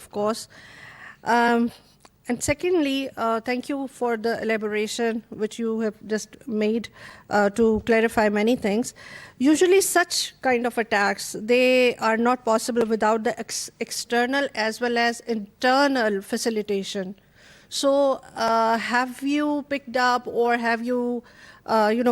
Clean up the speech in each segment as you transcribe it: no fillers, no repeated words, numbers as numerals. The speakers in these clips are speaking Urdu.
of course. And secondly, thank you for the elaboration which you have just made to clarify many things. Usually such kind of attacks, they are not possible without the external as well as internal facilitation. So have you picked up or have you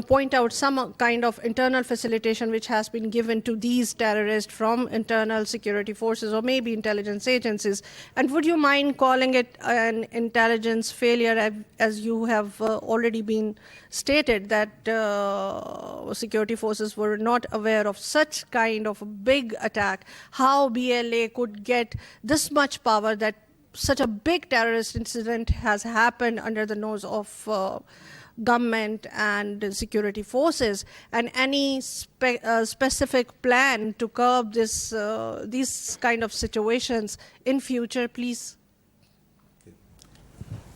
point out some kind of internal facilitation which has been given to these terrorists from internal security forces or maybe intelligence agencies? And would you mind calling it an intelligence failure, as you have already been stated that security forces were not aware of such kind of a big attack? How BLA could get this much power that such a big terrorist incident has happened under the nose of government and security forces, and any specific plan to curb this these kind of situations in future, please?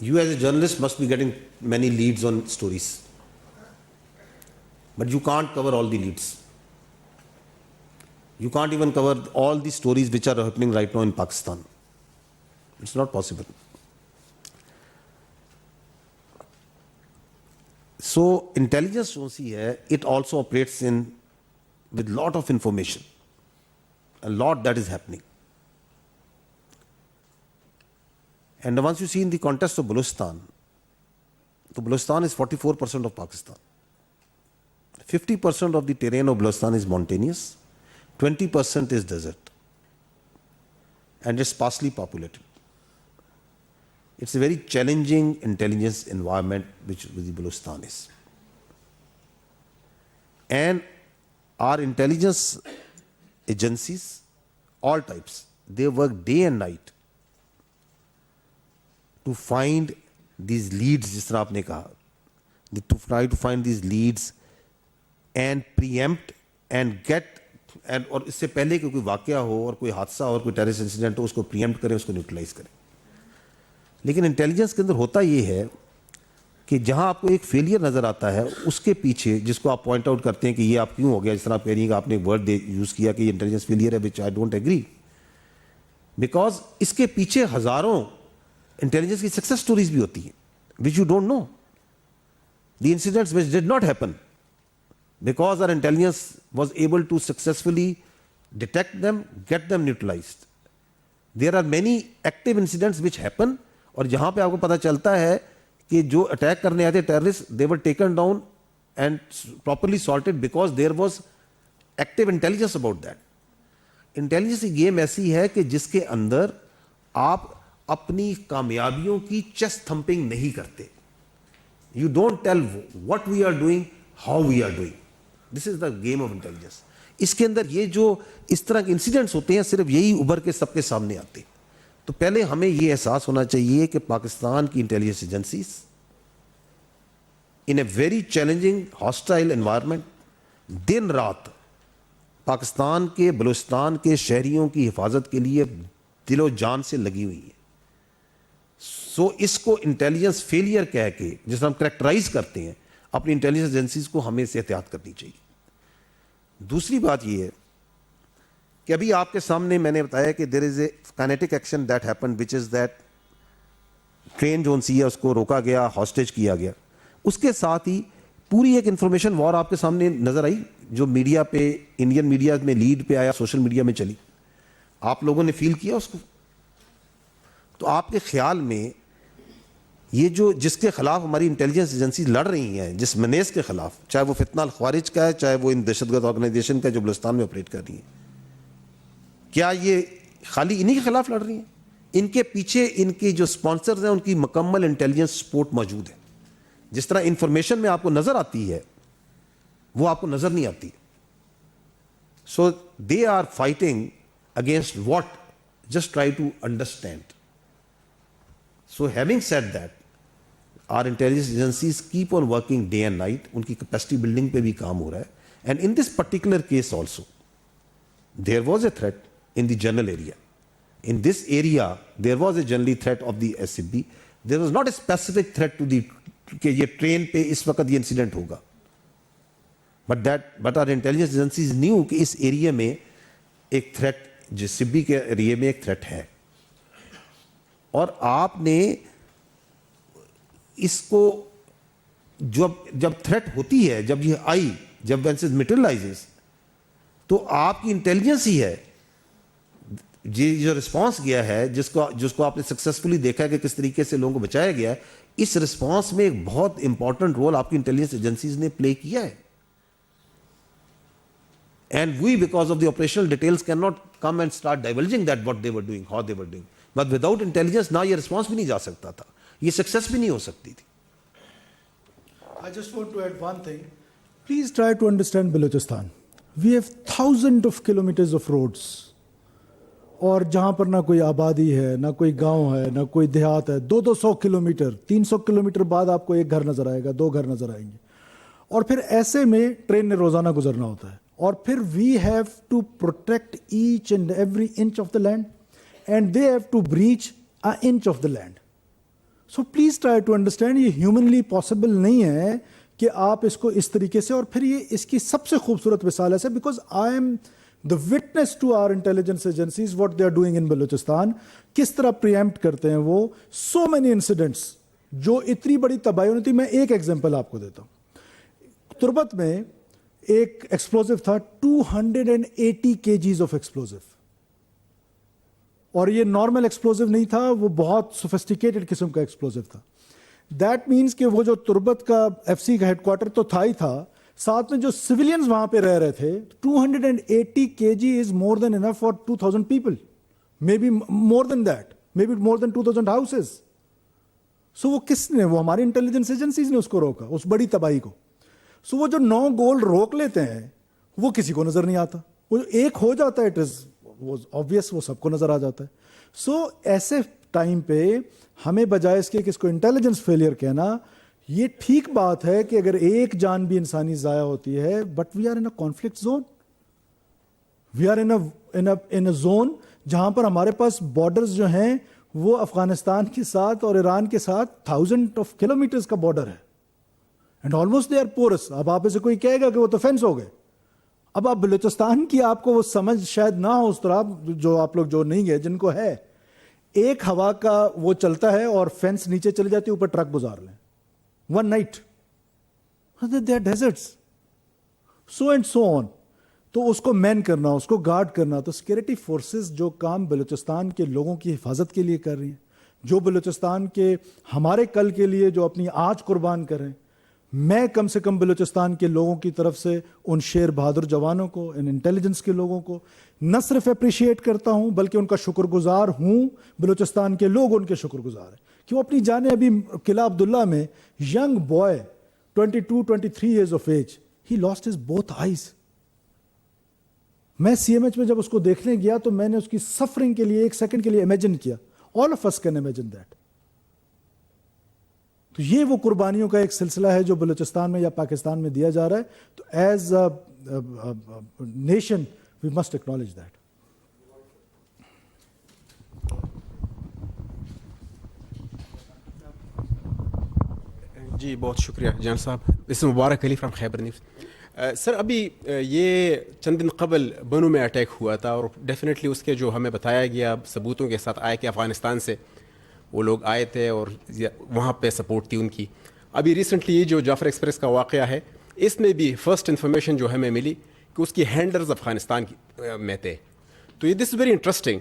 you as a journalist must be getting many leads on stories, but you can't cover all the leads. You can't even cover all the stories which are happening right now in Pakistan. It's not possible. So intelligence it also operates with lot of information, a lot that is happening. And once you see in the context of Balochistan, so Balochistan is 44% of Pakistan. 50% of the terrain of Balochistan is mountainous, 20% is desert, and it's sparsely populated. It's a very challenging intelligence environment which the Balochistan is. And our intelligence agencies, all types, they work day and night to find these leads, jis tarah aapne kaha, to try to find these leads and preempt and get, and اور اس سے پہلے کہ کوئی واقعہ ہو اور کوئی حادثہ اور کوئی ٹیررسٹ انسیڈنٹ ہو اس کو پریمپٹ کریں, اس کو نیوٹرلائز کریں. لیکن انٹیلیجنس کے اندر ہوتا یہ ہے کہ جہاں آپ کو ایک فیلئر نظر آتا ہے اس کے پیچھے جس کو آپ پوائنٹ آؤٹ کرتے ہیں کہ یہ آپ کیوں ہو گیا, جس طرح آپ کہہ رہی ہیں کہ آپ نے ایک ورڈ یوز کیا کہ یہ انٹیلیجنس فیلئر ہے, وچ آئی ڈونٹ ایگری, بیکاز اس کے پیچھے ہزاروں انٹیلیجنس کی سکسیس سٹوریز بھی ہوتی ہیں which you don't know, the incidents which did not happen because our intelligence was able to successfully detect them, get them neutralized. There are many active incidents which happen, اور جہاں پہ آپ کو پتہ چلتا ہے کہ جو اٹیک کرنے آتے terrorists, they were taken down and properly sorted because there was active intelligence about that. Intelligence کی گیم ایسی ہے کہ جس کے اندر آپ اپنی کامیابیوں کی چیسٹ تھمپنگ نہیں کرتے. You don't tell what we are doing, how we are doing. This is the game of intelligence. اس کے اندر یہ جو اس طرح کے انسیڈنٹس ہوتے ہیں صرف یہی ابھر کے سب کے سامنے آتے ہیں. تو پہلے ہمیں یہ احساس ہونا چاہیے کہ پاکستان کی intelligence agencies in a very challenging hostile environment دن رات پاکستان کے بلوچستان کے شہریوں کی حفاظت کے لیے دل و جان سے لگی ہوئی ہیں. سو اس کو انٹیلیجنس فیلئر کہہ کے جس طرح ہم کریکٹرائز کرتے ہیں اپنی انٹیلیجنس ایجنسیز کو ہمیں اس سے احتیاط کرنی چاہیے. دوسری بات یہ ہے کہ ابھی آپ کے سامنے میں نے بتایا کہ there is a kinetic action that happen which is that train جو سی ہے اس کو روکا گیا, ہاسٹیج کیا گیا. اس کے ساتھ ہی پوری ایک انفارمیشن وار آپ کے سامنے نظر آئی جو میڈیا پہ, انڈین میڈیا میں لیڈ پہ آیا, سوشل میڈیا میں چلی, آپ لوگوں نے فیل کیا اس کو. تو آپ کے خیال میں یہ جو جس کے خلاف ہماری انٹیلیجنس ایجنسی لڑ رہی ہیں, جس منیز کے خلاف, چاہے وہ فتنہ الخوارج کا ہے, چاہے وہ ان دہشت گرد آرگنائزیشن کا جو بلوچستان میں آپریٹ کر رہی ہیں, کیا یہ خالی انہی کے خلاف لڑ رہی ہیں؟ ان کے پیچھے ان کی جو سپانسرز ہیں ان کی مکمل انٹیلیجنس سپورٹ موجود ہے. جس طرح انفارمیشن میں آپ کو نظر آتی ہے وہ آپ کو نظر نہیں آتی. So they are fighting against what, just try to understand. So having said that our intelligence agencies keep on working day and night, ان کی capacity building پہ بھی کام ہو رہا ہے. And in this particular case also, there was a threat in the general area. In this area, there was a general threat of the SCB. There was not a specific threat to the کہ یہ ٹرین پہ اس وقت یہ انسیڈنٹ ہوگا. but our intelligence agencies knew کہ اس ایریا میں ایک تھریٹ, جس سبی کے ایریا میں ایک تھریٹ ہے, اور آپ نے اس کو جب تھریٹ ہوتی ہے, جب یہ آئی, جب when it materializes, تو آپ کی انٹیلیجنس ہی ہے یہ جو رسپانس گیا ہے, جس کو آپ نے سکسیسفلی دیکھا ہے کہ کس طریقے سے لوگوں کو بچایا گیا ہے. اس رسپانس میں ایک بہت امپورٹنٹ رول آپ کی انٹیلیجنس ایجنسیز نے پلے کیا ہے. And we, because of the operational details, cannot come and start divulging that what they were doing, how they were doing. But without intelligence, نہ یہ رسپانس بھی نہیں جا سکتا تھا, یہ سکسیس بھی نہیں ہو سکتی تھی. I just want to add one thing. Please try to understand Balochistan. We have thousands of kilometers of roads. اور جہاں پر نہ کوئی آبادی ہے, نہ کوئی گاؤں ہے, نہ کوئی دیہات ہے, 200 کلومیٹر, 300 کلومیٹر بعد آپ کو ایک گھر نظر آئے گا, 2 گھر نظر آئیں گے. اور پھر ایسے میں ٹرین نے روزانہ گزرنا ہوتا ہے, اور پھر we have to protect each and every inch of the land, and they have to breach a inch of the land. So please try to understand, یہ ہیومنلی پاسبل نہیں ہے کہ آپ اس کو اس طریقے سے. اور پھر یہ اس کی سب سے خوبصورت مثال ہے, because I am the witness to our intelligence agencies what they are doing in Balochistan, کس طرح پریمپٹ کرتے ہیں وہ so many incidents جو اتنی بڑی تباہی ہوئی تھی. میں ایک ایگزامپل آپ کو دیتا ہوں. تربت میں ایک ایکسپلوزو تھا 280 kgs آف ایکسپلوزو, اور یہ نارمل ایکسپلوزو نہیں تھا, وہ بہت سوفسٹیکیٹڈ قسم کا ایکسپلوزو تھا. دیٹ مینس کہ وہ جو تربت کا FC کا ہیڈ کوارٹر تو تھا ہی تھا, ساتھ میں جو سویلینز وہاں پہ رہ رہے تھے. 280 kg is more than enough for 2,000 people, maybe more than that, maybe more than 2,000 houses. So وہ کس نے, وہ ہماری انٹیلیجنس ایجنسیز نے اس کو روکا, اس بڑی تباہی کو. سو وہ جو 9 گول روک لیتے ہیں وہ کسی کو نظر نہیں آتا, وہ جو ایک ہو جاتا ہے اٹ از obvious, وہ سب کو نظر آ جاتا ہے. سو ایسے ٹائم پہ ہمیں بجائے اس کے کہ اس کو انٹیلیجنس فیلئر کہنا, یہ ٹھیک بات ہے کہ اگر ایک جان بھی انسانی ضائع ہوتی ہے, but we are in a conflict zone, we are in a zone جہاں پر ہمارے پاس بارڈرز جو ہیں وہ افغانستان کے ساتھ اور ایران کے ساتھ 1000 کلومیٹرز کا بارڈر ہے, and almost they are porous. اب آپ سے کوئی کہے گا کہ وہ تو فینس ہو گئے. اب آپ بلوچستان کی آپ کو وہ سمجھ شاید نہ ہو اس طرح, جو آپ لوگ جو نہیں گئے, جن کو ہے, ایک ہوا کا وہ چلتا ہے اور فینس نیچے چلے جاتی ہے, اوپر ٹرک گزار لیں, one night. They are deserts. So and so on. تو اس کو مین کرنا, اس کو گارڈ کرنا. تو سیکورٹی فورسز جو کام بلوچستان کے لوگوں کی حفاظت کے لیے کر رہی ہیں, جو بلوچستان کے ہمارے کل کے لیے جو اپنی آج قربان کر رہے ہیں, میں کم سے کم بلوچستان کے لوگوں کی طرف سے ان شیر بہادر جوانوں کو, ان انٹیلیجنس کے لوگوں کو نہ صرف اپریشیٹ کرتا ہوں بلکہ ان کا شکر گزار ہوں. بلوچستان کے لوگ ان کے شکر گزار ہیں کہ وہ اپنی جانیں. ابھی قلعہ عبداللہ میں young boy 22-23 years of age, he lost his both eyes. میں CMH میں جب اس کو دیکھنے گیا تو میں نے اس کی سفرنگ کے لیے ایک سیکنڈ کے لیے امیجن کیا. All of us can imagine that. تو یہ وہ قربانیوں کا ایک سلسلہ ہے جو بلوچستان میں یا پاکستان میں دیا جا رہا ہے. تو as a nation we must acknowledge that. جی بہت شکریہ جان صاحب. اس مبارک علی فرام خیبر نیوز. سر ابھی یہ چند دن قبل بنو میں اٹیک ہوا تھا, اور ڈیفینیٹلی اس کے جو ہمیں بتایا گیا ثبوتوں کے ساتھ آیا کہ افغانستان سے وہ لوگ آئے تھے اور وہاں پہ سپورٹ تھی ان کی. ابھی ریسنٹلی یہ جو جعفر ایکسپریس کا واقعہ ہے, اس میں بھی فرسٹ انفارمیشن جو ہمیں ملی کہ اس کی ہینڈلرز افغانستان میں تھے. تو یہ دس از ویری انٹرسٹنگ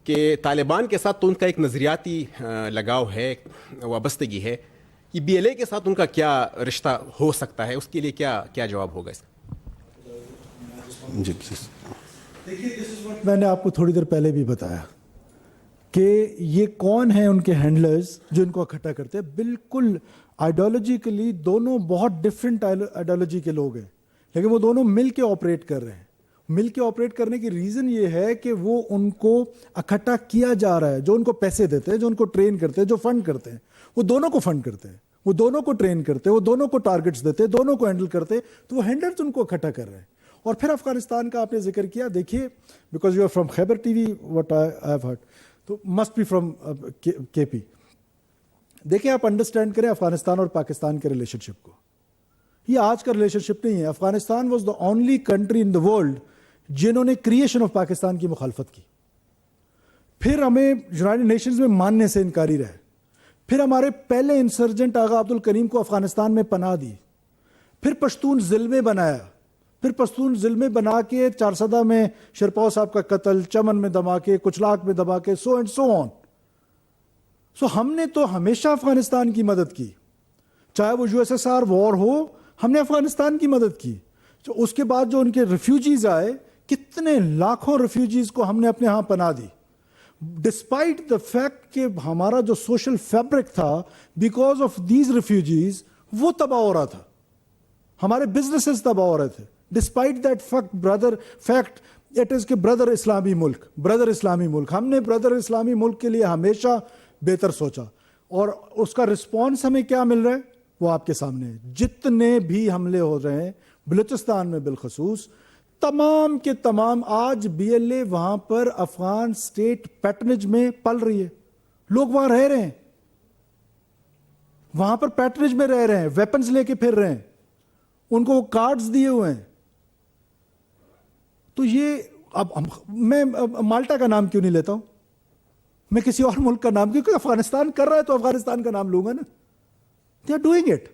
کہ طالبان کے ساتھ تو ان کا ایک نظریاتی لگاؤ ہے, وابستگی ہے. یہ BLA کے ساتھ ان کا کیا رشتہ ہو سکتا ہے, اس کے لیے کیا جواب ہوگا اس کا؟ جی میں نے آپ کو تھوڑی دیر پہلے بھی بتایا کہ یہ کون ہیں ان کے ہینڈلرز جو ان کو اکٹھا کرتے ہیں. بالکل آئیڈیالوجیکلی دونوں بہت ڈفرینٹ آئیڈیالوجی کے لوگ ہیں, لیکن وہ دونوں مل کے آپریٹ کر رہے ہیں. مل کے آپریٹ کرنے کی ریزن یہ ہے کہ وہ ان کو اکٹھا کیا جا رہا ہے. جو ان کو پیسے دیتے ہیں, جو ان کو ٹرین کرتے ہیں, جو فنڈ کرتے ہیں, وہ دونوں کو فنڈ کرتے ہیں, وہ دونوں کو ٹرین کرتے ہیں, وہ دونوں کو ٹارگٹس دیتے ہیں, دونوں کو ہینڈل کرتے ہیں. تو وہ ہینڈلرز ان کو اکٹھا کر رہے ہیں. اور پھر افغانستان کا آپ نے ذکر کیا, دیکھیے because you are from Khyber TV what I have heard, تو مسٹ بی فرام KP. دیکھیں آپ انڈرسٹینڈ کریں افغانستان اور پاکستان کے ریلیشن شپ کو. یہ آج کا ریلیشن شپ نہیں ہے. Afghanistan was the only country in the world جنہوں نے کریشن آف پاکستان کی مخالفت کی. پھر ہمیں یونائٹڈ نیشنز میں ماننے سے انکاری رہے. پھر ہمارے پہلے انسرجنٹ آغا عبد الکریم کو افغانستان میں پناہ دی. پھر پشتون ضلمے بنایا. پھر پشتون ضلمے بنا کے چارسدہ میں شرپاؤ صاحب کا قتل, چمن میں دھماکے, کچلاک میں دھماکے, سو اینڈ سو آن. سو ہم نے تو ہمیشہ افغانستان کی مدد کی, چاہے وہ یو ایس ایس آر وار ہو, ہم نے افغانستان کی مدد کی. تو اس کے بعد جو ان کے ریفیوجیز آئے, کتنے لاکھوں ریفیوجیز کو ہم نے اپنے ہاں پناہ دی, ڈسپائٹ دا فیکٹ کہ ہمارا جو سوشل فیبرک تھا بیکاز آف دیز ریفیوجیز وہ تباہ ہو رہا تھا, ہمارے بزنسز تباہ ہو رہے تھے. Despite that fact it is کہ بردر اسلامی ملک, ہم نے بردر اسلامی ملک کے لیے ہمیشہ بہتر سوچا. اور اس کا رسپانس ہمیں کیا مل رہا ہے وہ آپ کے سامنے ہے. جتنے بھی حملے ہو رہے ہیں بلوچستان میں بالخصوص, تمام کے تمام آج بی ایل اے وہاں پر افغان اسٹیٹ پیٹرنیج میں پل رہی ہے. لوگ وہاں رہ رہے ہیں, وہاں پر پیٹرنیج میں رہ رہے ہیں, ویپنز لے کے پھر رہے ہیں, ان کو وہ کارڈز دیے ہوئے ہیں. تو یہ اب میں مالٹا کا نام کیوں نہیں لیتا ہوں, میں کسی اور ملک کا نام, کیونکہ افغانستان کر رہا ہے تو افغانستان کا نام لوں گا نا. They are doing it.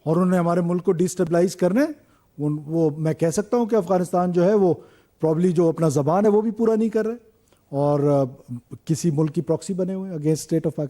اور انہوں نے ہمارے ملک کو ڈیسٹیبلائز کرنا ہے. وہ میں کہہ سکتا ہوں کہ افغانستان جو ہے وہ پرابلی جو اپنا زبان ہے وہ بھی پورا نہیں کر رہے, اور کسی ملک کی پراکسی بنے ہوئے اگینسٹ اسٹیٹ آف پاکستان.